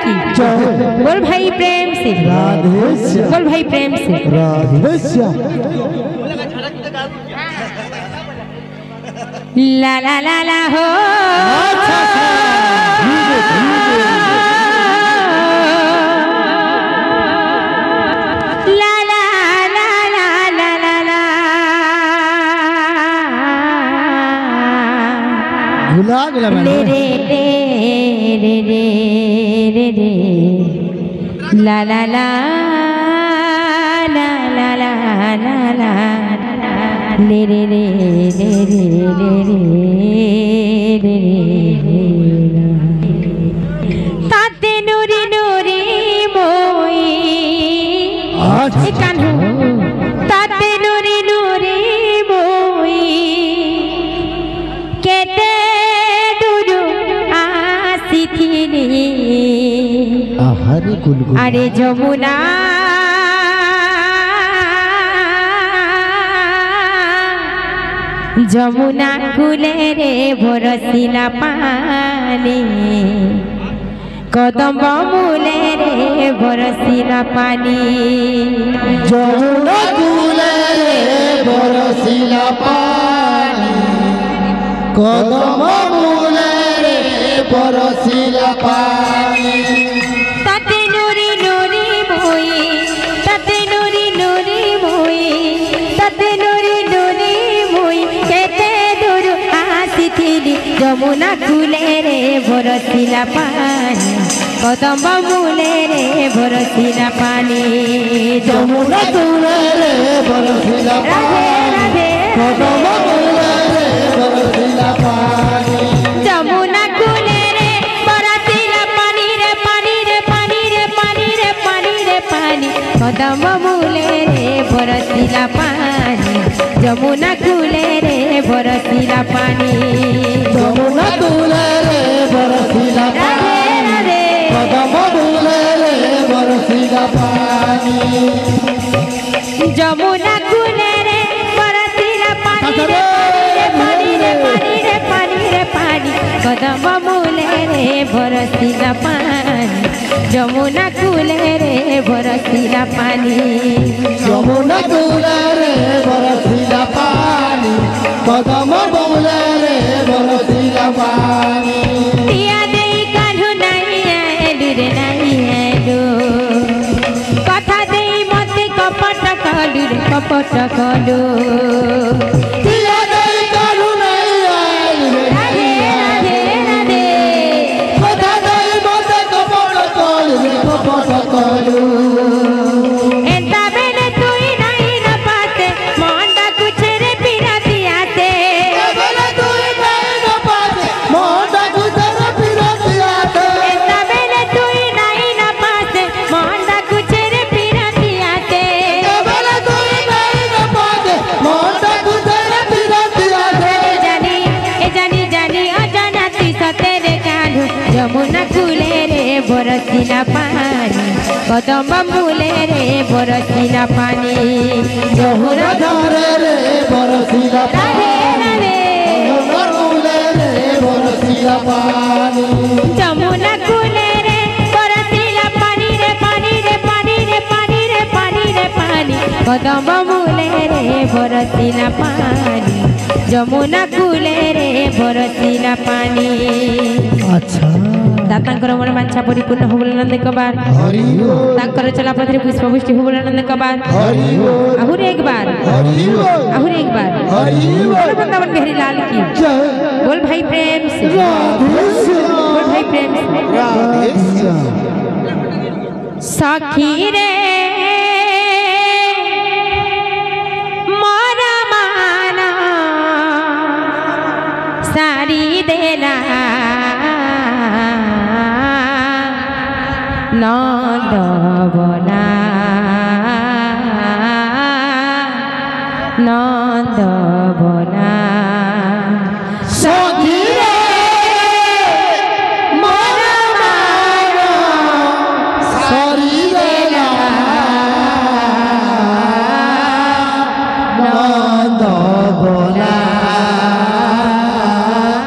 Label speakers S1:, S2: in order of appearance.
S1: की बोल भाई प्रेम से बोल भाई प्रेम से ला ला ला ला हो ला ला ला ला ला ला ला
S2: भुला गेला
S1: रे रे रे रे रे रे ला ला ला ला ला ला ला ला ले रे रे रे रे रे रे रे ताते नुरी नुरी मोई ए कान्हू ताते नुरी नुरी मोई केते दूर आसिथिनी
S2: आहारे गुलगुल
S1: अरे যমুনা যমুনা কুলে রে ভরসিলা পানি কদম্ব মূলে রে ভরসিলা পানি
S2: যমুনা কুলে রে বরসিলা পানি কদম মূলে রে বরসিলা পানি
S1: তাতে নুরি নুরি মই তাতে নুরি নুরি মই তাতে নুরি নুরি মই কেতে দূর আসিথিলি যমুনা কুলে রে ভরসিলা পানি কদম্ব মূলে রে ভরসিলা পানি
S2: যমুনা কুলে রে বরসিলা
S1: রাধে
S2: পানি
S1: রাধে
S2: কদম মূলে রে বরসিলা পানি
S1: যমুনা কুলে রে বরসিলা পানি রে পানি রে পানি রে পানি রে পানি রে পানি কদম্ব মূলে রে বরসিলা পানি যমুনা কুলে রে বরসিলা পানি
S2: যমুনা কুলে রে বরসিলা
S1: রাধে
S2: পানি
S1: রাধে
S2: কদম মূলে রে বরসিলা পানি
S1: যমুনা কুলে রে বরসিলা পানি রে পানি রে পানি রে পানি রে পানি কদম্ব মূলে রে বরসিলা পানি যমুনা কুলে রে বরসিলা পানি
S2: যমুনা কুলে রে বরসিলা পানি কদম মূলে রে বরসিলা পানি
S1: টিয়া দেই কাঢ়ু নাই এলু রে নাই এলু কথা দেই মতে কপট কলু রে কপট কলু
S2: টিয়া দেই কাঢ়ু নাই আইলু রে
S1: রাধে রাধে রাধে
S2: কথা দেই মতে কপট কলু রে কপট কলু
S1: এন্তা বেলে তুই নাই না পাতে মনটা কুচরে পিরাতিয়াতে
S2: এবেলে তুই নাই না পাতে মনটা কুচরে পিরাতিয়াতে
S1: এন্তা বেলে তুই নাই না পাতে মনটা কুচরে পিরাতিয়াতে
S2: এবেলে তুই নাই না পাতে মনটা কুচরে পিরাতিয়াতে
S1: জানি এ জানি জানি অজানা তুই সতেরে কাঁধু যমুনা কুলে রে বরসিলা পানি কদম্ব মূলে রে বরসিলা পানি
S2: যমুনা ধারে রে বরসিলা
S1: রাধে
S2: পানি
S1: রাধে
S2: যমুনা কুলে রে বরসিলা পানি
S1: যমুনা কুলে রে বরসিলা পানি রে পানি রে পানি রে পানি রে পানি রে পানি কদম্ব মূলে রে বরসিলা পানি যমুনা কুলে রে বরসিলা পানি
S2: আচ্ছা
S1: দাতাঙ্কর মন বাঞ্ছা পরিপূর্ণ হবল আনন্দ কবার
S2: হরি বল
S1: তাঙ্কর চলাপথে পুষ্পবৃষ্টি হবল আনন্দ কবার
S2: হরি বল
S1: আহুরে একবার
S2: হরি বল
S1: আহুরে একবার
S2: হরি বল
S1: वृंदावन बिहारी लाल की
S2: জয়
S1: बोल भाई प्रेम से
S2: রাধে
S1: बोल भाई प्रेम से
S2: রাধে
S1: सखी